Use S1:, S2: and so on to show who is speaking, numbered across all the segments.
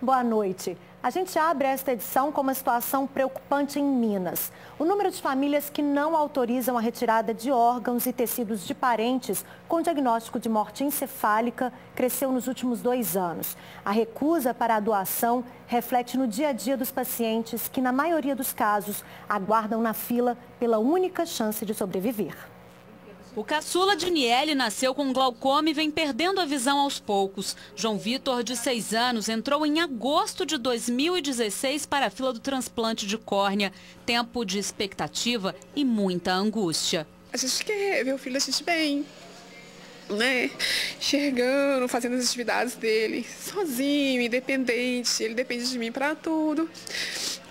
S1: Boa noite. A gente abre esta edição com uma situação preocupante em Minas. O número de famílias que não autorizam a retirada de órgãos e tecidos de parentes com diagnóstico de morte encefálica cresceu nos últimos 2 anos. A recusa para a doação reflete no dia a dia dos pacientes que, na maioria dos casos, aguardam na fila pela única chance de sobreviver.
S2: O caçula Diniele nasceu com glaucoma e vem perdendo a visão aos poucos. João Vitor, de 6 anos, entrou em agosto de 2016 para a fila do transplante de córnea. Tempo de expectativa e muita angústia.
S3: A gente quer ver o filho da gente bem, né? Enxergando, fazendo as atividades dele, sozinho, independente. Ele depende de mim para tudo.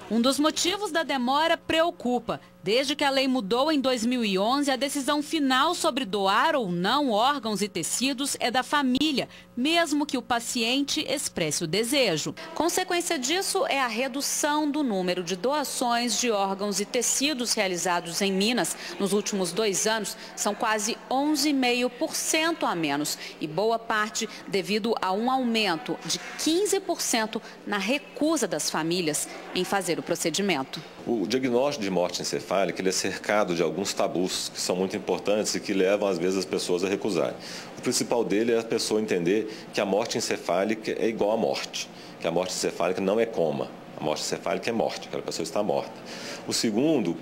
S2: Um dos motivos da demora preocupa. Desde que a lei mudou em 2011, a decisão final sobre doar ou não órgãos e tecidos é da família, mesmo que o paciente expresse o desejo. Consequência disso é a redução do número de doações de órgãos e tecidos realizados em Minas. Nos últimos 2 anos, são quase 11,5% a menos. E boa parte devido a um aumento de 15% na recusa das famílias em fazer o procedimento.
S4: O diagnóstico de morte encefálica ele é cercado de alguns tabus que são muito importantes e que levam, às vezes, as pessoas a recusarem. O principal dele é a pessoa entender que a morte encefálica é igual à morte, que a morte encefálica não é coma. A morte encefálica é morte, aquela pessoa está morta. O segundo,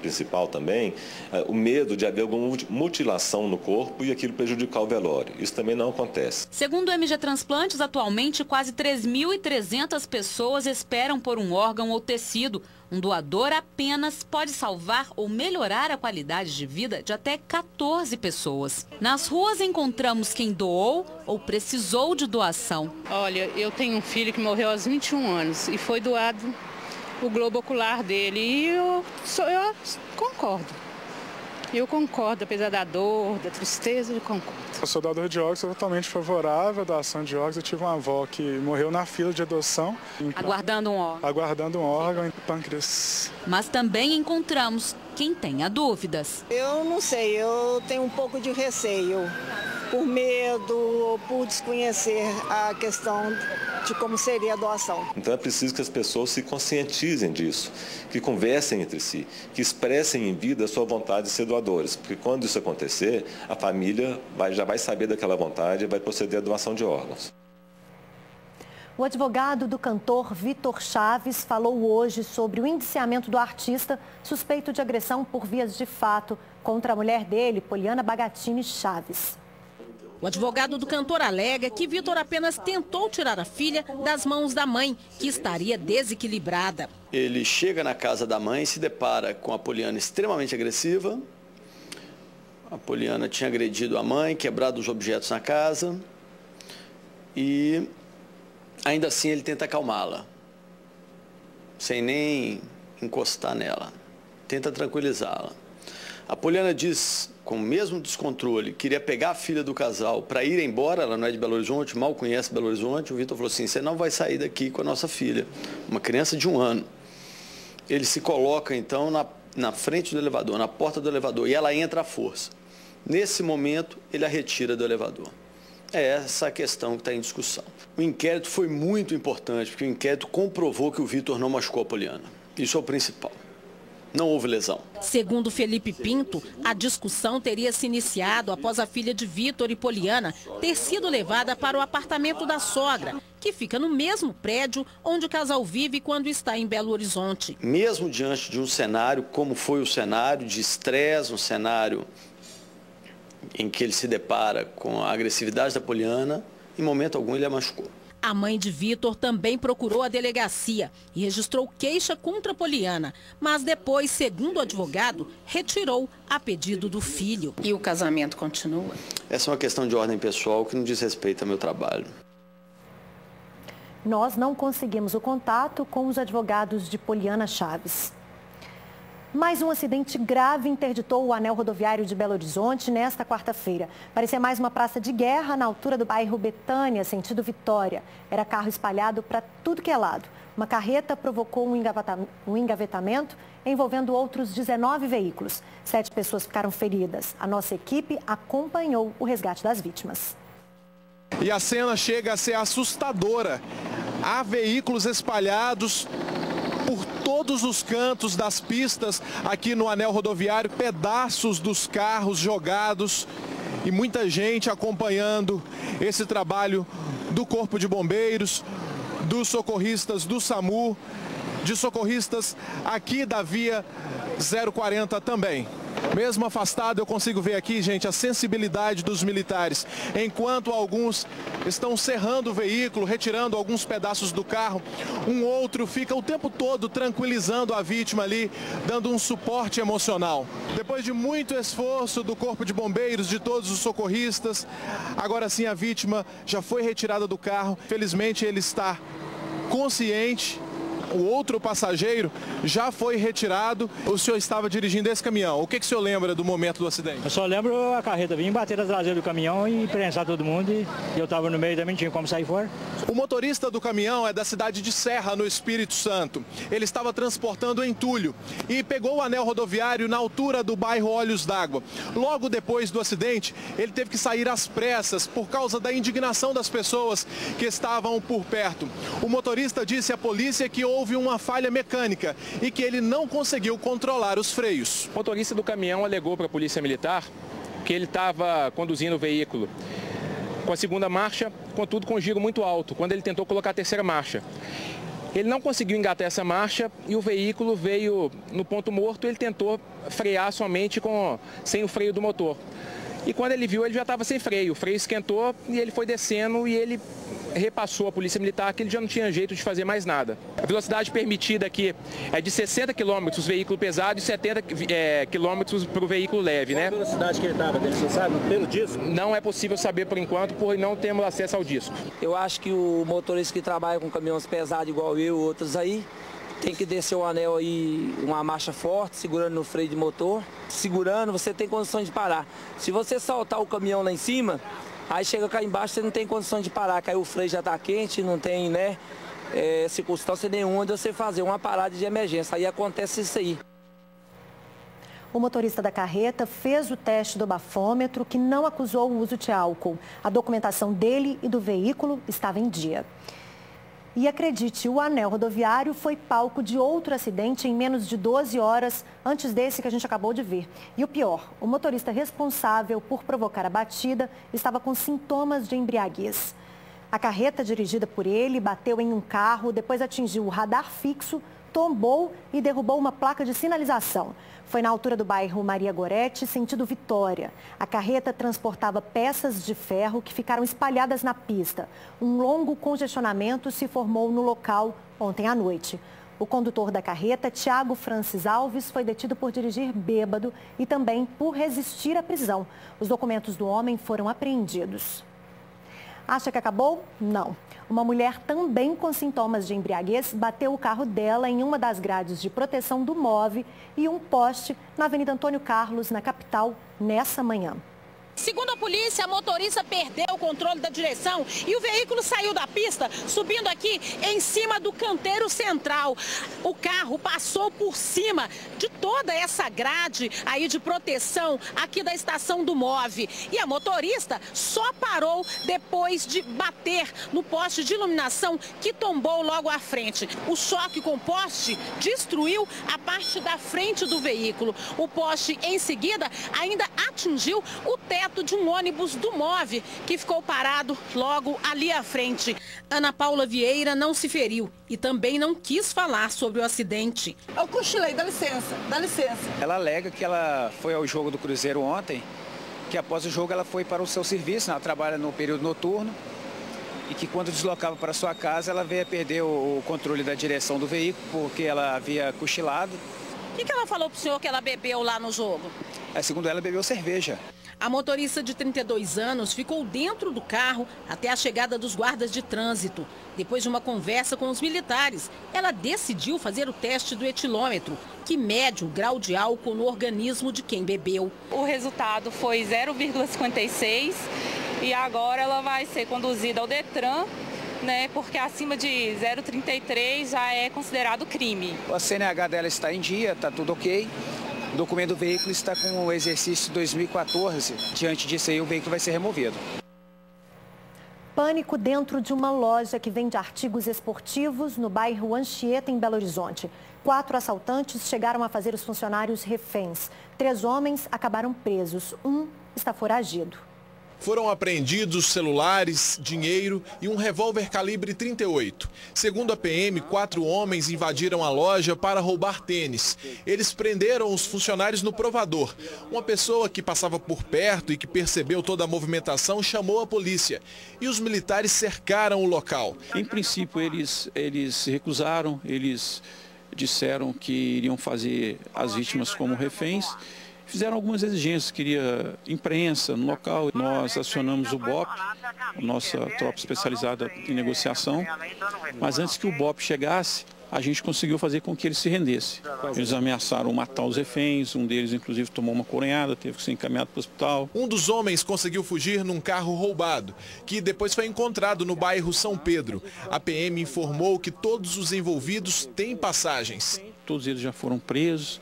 S4: principal também, é o medo de haver alguma mutilação no corpo e aquilo prejudicar o velório. Isso também não acontece.
S2: Segundo o MG Transplantes, atualmente quase 3.300 pessoas esperam por um órgão ou tecido. Um doador apenas pode salvar ou melhorar a qualidade de vida de até 14 pessoas. Nas ruas encontramos quem doou ou precisou de doação.
S5: Olha, eu tenho um filho que morreu aos 21 anos e foi doado o globo ocular dele e eu concordo. Eu concordo, apesar da dor, da tristeza, eu concordo.
S6: Eu sou doador de órgãos, sou totalmente favorável à doação de órgãos. Eu tive uma avó que morreu na fila de adoção.
S2: Aguardando um órgão.
S6: Aguardando um órgão em pâncreas.
S2: Mas também encontramos quem tenha dúvidas.
S7: Eu não sei, eu tenho um pouco de receio, por medo, por desconhecer a questão de como seria a doação.
S4: Então é preciso que as pessoas se conscientizem disso, que conversem entre si, que expressem em vida a sua vontade de ser doadores, porque quando isso acontecer, a família já vai saber daquela vontade e vai proceder à doação de órgãos.
S1: O advogado do cantor Vitor Chaves falou hoje sobre o indiciamento do artista suspeito de agressão por vias de fato contra a mulher dele, Poliana Bagatini Chaves.
S8: O advogado do cantor alega que Vitor apenas tentou tirar a filha das mãos da mãe, que estaria desequilibrada.
S9: Ele chega na casa da mãe e se depara com a Poliana extremamente agressiva. A Poliana tinha agredido a mãe, quebrado os objetos na casa e ainda assim ele tenta acalmá-la, sem nem encostar nela, tenta tranquilizá-la. A Poliana diz, com o mesmo descontrole, queria pegar a filha do casal para ir embora, ela não é de Belo Horizonte, mal conhece Belo Horizonte. O Vitor falou assim, você não vai sair daqui com a nossa filha, uma criança de 1 ano. Ele se coloca então na frente do elevador, na porta do elevador, e ela entra à força. Nesse momento, ele a retira do elevador. É essa a questão que está em discussão. O inquérito foi muito importante, porque o inquérito comprovou que o Vitor não machucou a Poliana. Isso é o principal. Não houve lesão.
S8: Segundo Felipe Pinto, a discussão teria se iniciado após a filha de Vitor e Poliana ter sido levada para o apartamento da sogra, que fica no mesmo prédio onde o casal vive quando está em Belo Horizonte.
S9: Mesmo diante de um cenário, como foi o cenário de estresse, um cenário em que ele se depara com a agressividade da Poliana, em momento algum ele a machucou.
S8: A mãe de Vitor também procurou a delegacia e registrou queixa contra a Poliana, mas depois, segundo o advogado, retirou a pedido do filho.
S5: E o casamento continua?
S9: Essa é uma questão de ordem pessoal que não diz respeito ao meu trabalho.
S1: Nós não conseguimos o contato com os advogados de Poliana Chaves. Mais um acidente grave interditou o anel rodoviário de Belo Horizonte nesta quarta-feira. Parecia mais uma praça de guerra na altura do bairro Betânia, sentido Vitória. Era carro espalhado para tudo que é lado. Uma carreta provocou um engavetamento envolvendo outros 19 veículos. 7 pessoas ficaram feridas. A nossa equipe acompanhou o resgate das vítimas.
S10: E a cena chega a ser assustadora. há veículos espalhados por todos os cantos das pistas aqui no anel rodoviário, pedaços dos carros jogados e muita gente acompanhando esse trabalho do Corpo de Bombeiros, dos socorristas do SAMU, de socorristas aqui da Via 040 também. Mesmo afastado, eu consigo ver aqui, gente, a sensibilidade dos militares. Enquanto alguns estão serrando o veículo, retirando alguns pedaços do carro, um outro fica o tempo todo tranquilizando a vítima ali, dando um suporte emocional. Depois de muito esforço do Corpo de Bombeiros, de todos os socorristas, agora sim a vítima já foi retirada do carro. Felizmente ele está consciente. O outro passageiro já foi retirado. O senhor estava dirigindo esse caminhão. O que o senhor lembra do momento do acidente?
S11: Eu só lembro a carreta vir bater na traseira do caminhão e prensar todo mundo. E eu estava no meio também, não tinha como sair fora.
S10: O motorista do caminhão é da cidade de Serra, no Espírito Santo. Ele estava transportando entulho e pegou o anel rodoviário na altura do bairro Olhos d'Água. Logo depois do acidente, ele teve que sair às pressas por causa da indignação das pessoas que estavam por perto. O motorista disse à polícia que houve uma falha mecânica e que ele não conseguiu controlar os freios.
S12: O motorista do caminhão alegou para a polícia militar que ele estava conduzindo o veículo com a segunda marcha, contudo com um giro muito alto, quando ele tentou colocar a terceira marcha. Ele não conseguiu engatar essa marcha e o veículo veio no ponto morto. Ele tentou frear somente sem o freio do motor. E quando ele viu, ele já estava sem freio. O freio esquentou e ele foi descendo e ele repassou a polícia militar que ele já não tinha jeito de fazer mais nada. A velocidade permitida aqui é de 60 km veículo pesado e 70 km para o veículo leve, né?
S11: Qual a velocidade que ele estava, você sabe, pelo disco?
S12: Não é possível saber por enquanto, porque não temos acesso ao disco.
S13: Eu acho que o motorista que trabalha com caminhões pesados igual eu e outros aí, tem que descer o anel aí, uma marcha forte, segurando no freio de motor. Segurando, você tem condições de parar. Se você soltar o caminhão lá em cima, aí chega cá embaixo, você não tem condições de parar, que aí o freio já está quente, não tem, né, circunstância nenhuma de você fazer uma parada de emergência. Aí acontece isso aí.
S1: O motorista da carreta fez o teste do bafômetro, que não acusou o uso de álcool. A documentação dele e do veículo estava em dia. E acredite, o anel rodoviário foi palco de outro acidente em menos de 12 horas antes desse que a gente acabou de ver. E o pior, o motorista responsável por provocar a batida estava com sintomas de embriaguez. A carreta dirigida por ele bateu em um carro, depois atingiu o radar fixo, tombou e derrubou uma placa de sinalização. Foi na altura do bairro Maria Gorete, sentido Vitória. A carreta transportava peças de ferro que ficaram espalhadas na pista. Um longo congestionamento se formou no local ontem à noite. O condutor da carreta, Thiago Francis Alves, foi detido por dirigir bêbado e também por resistir à prisão. Os documentos do homem foram apreendidos. Acha que acabou? Não. Uma mulher também com sintomas de embriaguez bateu o carro dela em uma das grades de proteção do MOVE e um poste na Avenida Antônio Carlos, na capital, nessa manhã.
S8: Segundo a polícia, a motorista perdeu o controle da direção e o veículo saiu da pista, subindo aqui em cima do canteiro central. O carro passou por cima de toda essa grade aí de proteção aqui da estação do MOVE. E a motorista só parou depois de bater no poste de iluminação que tombou logo à frente. O choque com o poste destruiu a parte da frente do veículo. O poste, em seguida, ainda atingiu o teto de um ônibus do MOVE, que ficou parado logo ali à frente. Ana Paula Vieira não se feriu e também não quis falar sobre o acidente.
S14: Eu cochilei, dá licença, dá licença.
S15: Ela alega que ela foi ao jogo do Cruzeiro ontem, que após o jogo ela foi para o seu serviço, ela trabalha no período noturno, e que quando deslocava para sua casa ela veio a perder o controle da direção do veículo, porque ela havia cochilado.
S8: O que ela falou para o senhor que ela bebeu lá no jogo?
S15: Segundo ela, bebeu cerveja.
S8: A motorista de 32 anos ficou dentro do carro até a chegada dos guardas de trânsito. Depois de uma conversa com os militares, ela decidiu fazer o teste do etilômetro, que mede o grau de álcool no organismo de quem bebeu.
S16: O resultado foi 0,56 e agora ela vai ser conduzida ao Detran, né, porque acima de 0,33 já é considerado crime.
S15: A CNH dela está em dia, está tudo ok. O documento do veículo está com o exercício 2014. Diante disso aí, o veículo vai ser removido.
S1: Pânico dentro de uma loja que vende artigos esportivos no bairro Anchieta, em Belo Horizonte. 4 assaltantes chegaram a fazer os funcionários reféns. 3 homens acabaram presos. Um está foragido.
S10: Foram apreendidos celulares, dinheiro e um revólver calibre 38. Segundo a PM, 4 homens invadiram a loja para roubar tênis. Eles prenderam os funcionários no provador. Uma pessoa que passava por perto e que percebeu toda a movimentação chamou a polícia. E os militares cercaram o local.
S17: Em princípio, eles se recusaram, eles disseram que iriam fazer as vítimas como reféns. Fizeram algumas exigências, queria imprensa no local. Nós acionamos o BOP, a nossa tropa especializada em negociação, mas antes que o BOP chegasse, a gente conseguiu fazer com que eles se rendessem. Eles ameaçaram matar os reféns, um deles inclusive tomou uma coronhada, teve que ser encaminhado para o hospital.
S10: Um dos homens conseguiu fugir num carro roubado, que depois foi encontrado no bairro São Pedro. A PM informou que todos os envolvidos têm passagens.
S17: Todos eles já foram presos.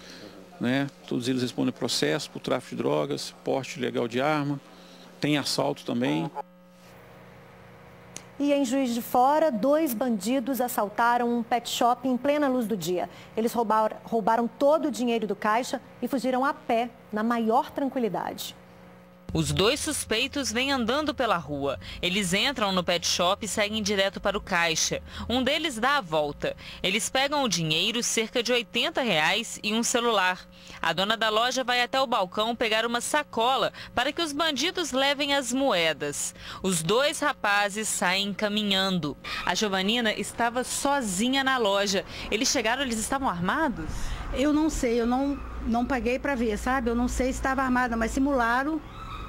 S17: Todos eles respondem processo por tráfico de drogas, porte ilegal de arma, tem assalto também.
S1: E em Juiz de Fora, 2 bandidos assaltaram um pet shop em plena luz do dia. Eles roubaram todo o dinheiro do caixa e fugiram a pé, na maior tranquilidade.
S18: Os 2 suspeitos vêm andando pela rua. Eles entram no pet shop e seguem direto para o caixa. Um deles dá a volta. Eles pegam o dinheiro, cerca de R$80 e um celular. A dona da loja vai até o balcão pegar uma sacola para que os bandidos levem as moedas. Os 2 rapazes saem caminhando. A Giovanina estava sozinha na loja. Eles chegaram, eles estavam armados?
S14: Eu não sei, eu não paguei para ver, sabe? Eu não sei se estava armada, mas simularam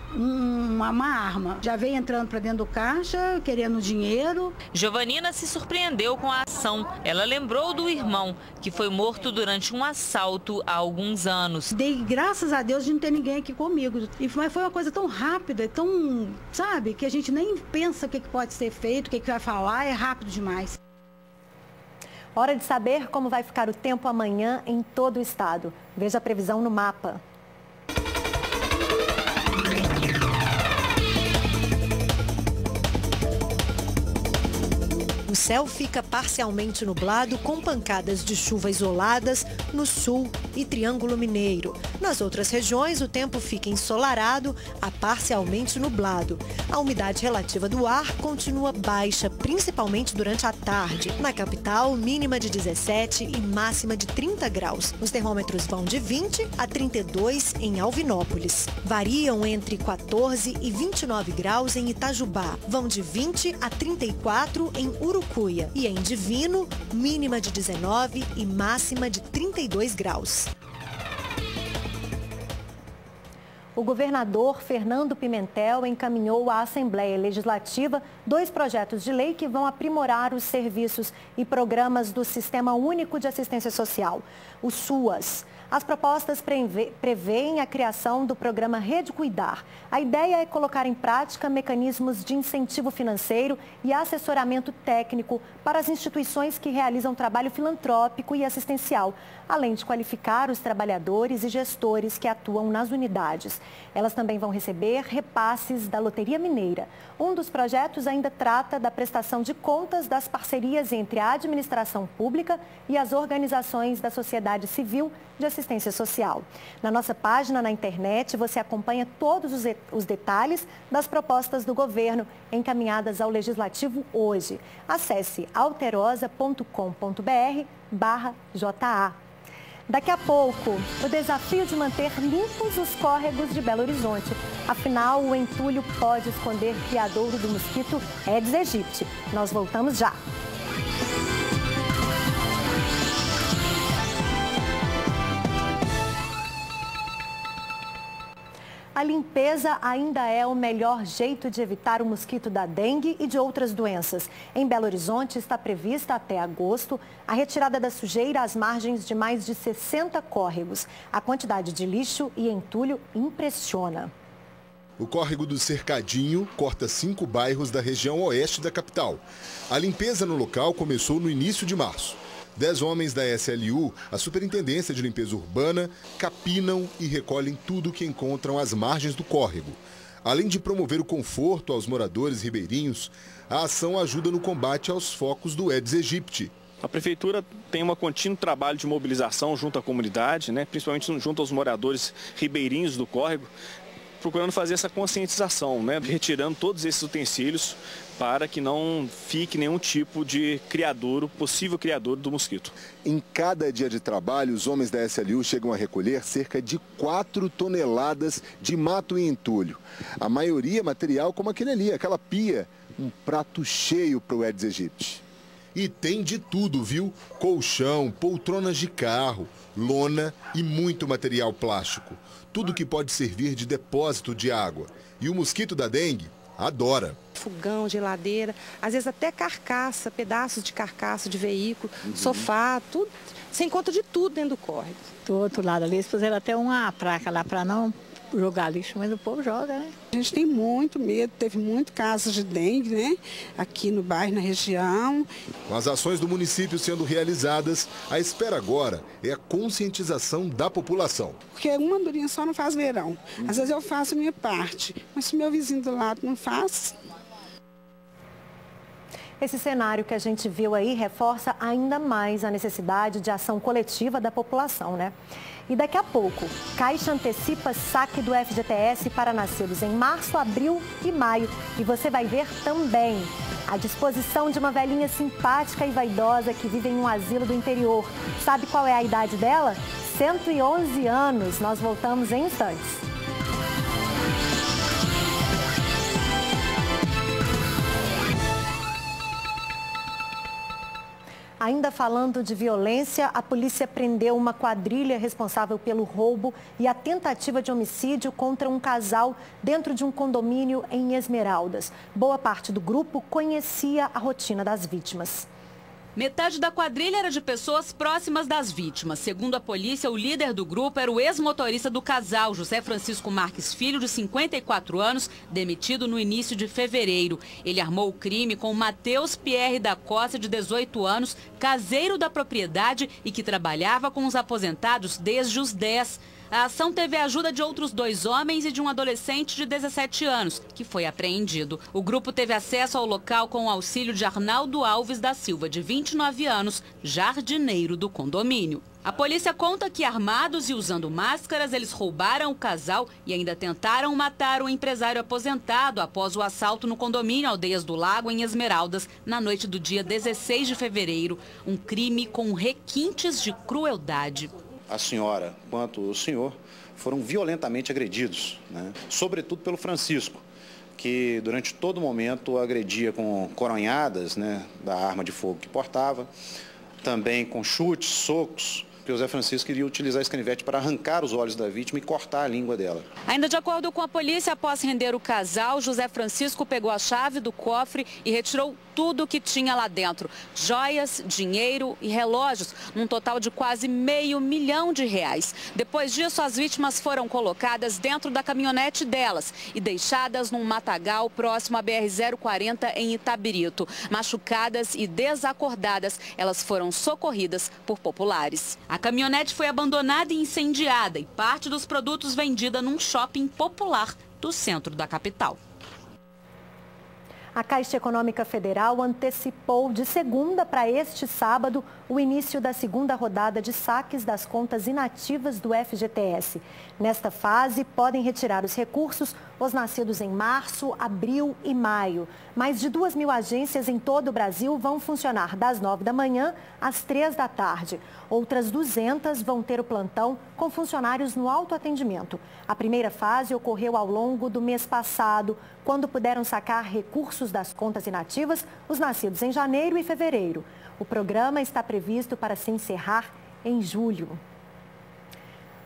S14: uma arma. Já veio entrando para dentro do caixa, querendo dinheiro.
S18: Giovanina se surpreendeu com a ação. Ela lembrou do irmão, que foi morto durante um assalto há alguns anos.
S14: Dei graças a Deus de não ter ninguém aqui comigo. Mas foi uma coisa tão rápida, tão, sabe, que a gente nem pensa o que pode ser feito, o que vai falar, é rápido demais.
S1: Hora de saber como vai ficar o tempo amanhã em todo o estado. Veja a previsão no mapa. O céu fica parcialmente nublado, com pancadas de chuva isoladas no sul e Triângulo Mineiro. Nas outras regiões, o tempo fica ensolarado a parcialmente nublado. A umidade relativa do ar continua baixa, principalmente durante a tarde. Na capital, mínima de 17 e máxima de 30 graus. Os termômetros vão de 20 a 32 em Alvinópolis. Variam entre 14 e 29 graus em Itajubá. Vão de 20 a 34 em Urucuia. E em Divino, mínima de 19 e máxima de 32 graus. O governador Fernando Pimentel encaminhou à Assembleia Legislativa 2 projetos de lei que vão aprimorar os serviços e programas do Sistema Único de Assistência Social, o SUAS. As propostas prevêem a criação do programa Rede Cuidar. A ideia é colocar em prática mecanismos de incentivo financeiro e assessoramento técnico para as instituições que realizam trabalho filantrópico e assistencial, além de qualificar os trabalhadores e gestores que atuam nas unidades. Elas também vão receber repasses da Loteria Mineira. Um dos projetos ainda trata da prestação de contas das parcerias entre a administração pública e as organizações da sociedade civil de assistência social. Na nossa página na internet, você acompanha todos os detalhes das propostas do governo encaminhadas ao Legislativo hoje. Acesse alterosa.com.br/JA. Daqui a pouco, o desafio de manter limpos os córregos de Belo Horizonte. Afinal, o entulho pode esconder criadouro do mosquito Aedes aegypti. Nós voltamos já. A limpeza ainda é o melhor jeito de evitar o mosquito da dengue e de outras doenças. Em Belo Horizonte está prevista até agosto a retirada da sujeira às margens de mais de 60 córregos. A quantidade de lixo e entulho impressiona.
S19: O córrego do Cercadinho corta 5 bairros da região oeste da capital. A limpeza no local começou no início de março. 10 homens da SLU, a Superintendência de Limpeza Urbana, capinam e recolhem tudo que encontram às margens do córrego. Além de promover o conforto aos moradores ribeirinhos, a ação ajuda no combate aos focos do Aedes aegypti.
S20: A Prefeitura tem um contínuo trabalho de mobilização junto à comunidade, principalmente junto aos moradores ribeirinhos do córrego, procurando fazer essa conscientização, retirando todos esses utensílios para que não fique nenhum tipo de criadouro, possível criadouro do mosquito.
S21: Em cada dia de trabalho, os homens da SLU chegam a recolher cerca de 4 toneladas de mato e entulho. A maioria material como aquele ali, aquela pia, um prato cheio para o Aedes aegypti.
S19: E tem de tudo, viu? Colchão, poltronas de carro, lona e muito material plástico. Tudo que pode servir de depósito de água. E o mosquito da dengue adora.
S22: Fogão, geladeira, às vezes até carcaça, pedaços de carcaça de veículo, sofá, tudo. Você encontra de tudo dentro do córrego.
S23: Do outro lado ali, eles puseram até uma placa lá para não jogar lixo, mas o povo joga, né?
S24: A gente tem muito medo, teve muito casos de dengue, aqui no bairro, na região.
S19: Com as ações do município sendo realizadas, a espera agora é a conscientização da população.
S24: Porque uma andorinha só não faz verão. Às vezes eu faço a minha parte, mas se meu vizinho do lado não faz...
S1: Esse cenário que a gente viu aí reforça ainda mais a necessidade de ação coletiva da população, né? E daqui a pouco, Caixa antecipa saque do FGTS para nascidos em março, abril e maio. E você vai ver também a disposição de uma velhinha simpática e vaidosa que vive em um asilo do interior. Sabe qual é a idade dela? 111 anos. Nós voltamos em instantes. Ainda falando de violência, a polícia prendeu uma quadrilha responsável pelo roubo e a tentativa de homicídio contra um casal dentro de um condomínio em Esmeraldas. Boa parte do grupo conhecia a rotina das vítimas.
S2: Metade da quadrilha era de pessoas próximas das vítimas. Segundo a polícia, o líder do grupo era o ex-motorista do casal, José Francisco Marques Filho, de 54 anos, demitido no início de fevereiro. Ele armou o crime com Matheus Pierre da Costa, de 18 anos, caseiro da propriedade e que trabalhava com os aposentados desde os 10. A ação teve a ajuda de outros 2 homens e de um adolescente de 17 anos, que foi apreendido. O grupo teve acesso ao local com o auxílio de Arnaldo Alves da Silva, de 29 anos, jardineiro do condomínio. A polícia conta que, armados e usando máscaras, eles roubaram o casal e ainda tentaram matar o empresário aposentado após o assalto no condomínio Aldeias do Lago, em Esmeraldas, na noite do dia 16 de fevereiro. Um crime com requintes de crueldade.
S25: A senhora quanto o senhor foram violentamente agredidos, sobretudo pelo Francisco, que durante todo momento agredia com coronhadas da arma de fogo que portava, também com chutes, socos, que o Zé Francisco queria utilizar esse canivete para arrancar os olhos da vítima e cortar a língua dela.
S2: Ainda de acordo com a polícia, após render o casal, José Francisco pegou a chave do cofre e retirou tudo o que tinha lá dentro. Joias, dinheiro e relógios, num total de quase R$500 mil. Depois disso, as vítimas foram colocadas dentro da caminhonete delas e deixadas num matagal próximo à BR-040 em Itabirito. Machucadas e desacordadas, elas foram socorridas por populares. A caminhonete foi abandonada e incendiada e parte dos produtos vendida num shopping popular do centro da capital.
S1: A Caixa Econômica Federal antecipou de segunda para este sábado o início da segunda rodada de saques das contas inativas do FGTS. Nesta fase, podem retirar os recursos os nascidos em março, abril e maio. Mais de 2.000 agências em todo o Brasil vão funcionar das 9 da manhã às 3 da tarde. Outras 200 vão ter o plantão com funcionários no autoatendimento. A primeira fase ocorreu ao longo do mês passado, quando puderam sacar recursos das contas inativas os nascidos em janeiro e fevereiro. O programa está previsto para se encerrar em julho.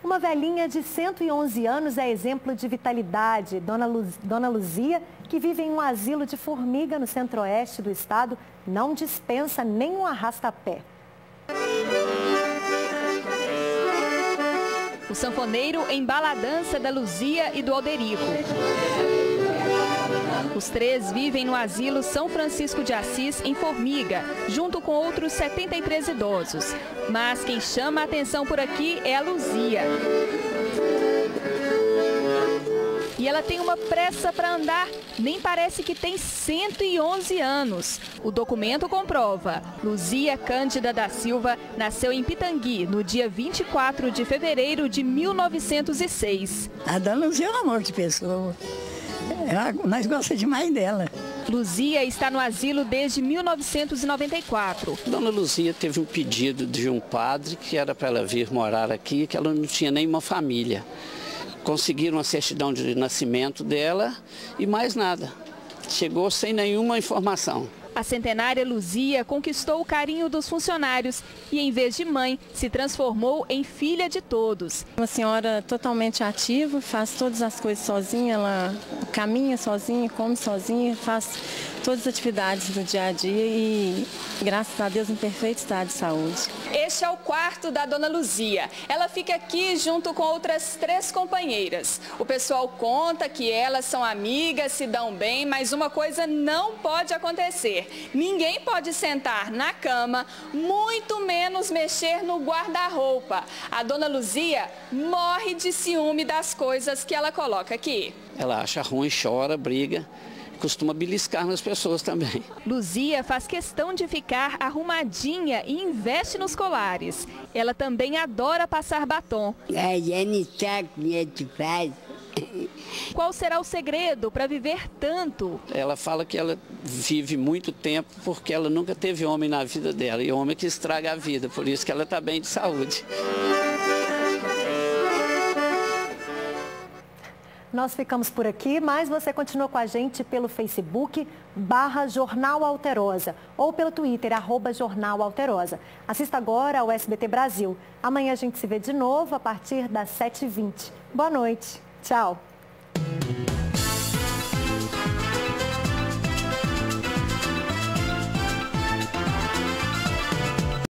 S1: Uma velhinha de 111 anos é exemplo de vitalidade. Dona Luzia, que vive em um asilo de formiga no centro-oeste do estado, não dispensa nem um arrasta-pé.
S26: O sanfoneiro embala a dança da Luzia e do Alderico. Os 3 vivem no asilo São Francisco de Assis, em Formiga, junto com outros 73 idosos. Mas quem chama a atenção por aqui é a Luzia. E ela tem uma pressa para andar, nem parece que tem 111 anos. O documento comprova. Luzia Cândida da Silva nasceu em Pitangui no dia 24 de fevereiro de 1906.
S23: A dona Luzia é um amor de pessoa. Nós gostamos demais dela.
S26: Luzia está no asilo desde 1994.
S3: Dona Luzia teve um pedido de um padre que era para ela vir morar aqui, que ela não tinha nenhuma família. Conseguiram a certidão de nascimento dela e mais nada. Chegou sem nenhuma informação.
S26: A centenária Luzia conquistou o carinho dos funcionários e, em vez de mãe, se transformou em filha de todos.
S23: Uma senhora totalmente ativa, faz todas as coisas sozinha, ela caminha sozinha, come sozinha, faz todas as atividades do dia a dia e, graças a Deus, em perfeito estado de saúde.
S26: Este é o quarto da dona Luzia. Ela fica aqui junto com outras 3 companheiras. O pessoal conta que elas são amigas, se dão bem, mas uma coisa não pode acontecer. Ninguém pode sentar na cama, muito menos mexer no guarda-roupa. A dona Luzia morre de ciúme das coisas que ela coloca aqui.
S3: Ela acha ruim, chora, briga. Costuma beliscar nas pessoas também.
S26: Luzia faz questão de ficar arrumadinha e investe nos colares. Ela também adora passar batom. Qual será o segredo para viver tanto?
S3: Ela fala que ela vive muito tempo porque ela nunca teve homem na vida dela. E homem que estraga a vida, por isso que ela está bem de saúde.
S1: Nós ficamos por aqui, mas você continua com a gente pelo Facebook /Jornal Alterosa ou pelo Twitter @Jornal Alterosa. Assista agora ao SBT Brasil. Amanhã a gente se vê de novo a partir das 7h20. Boa noite. Tchau.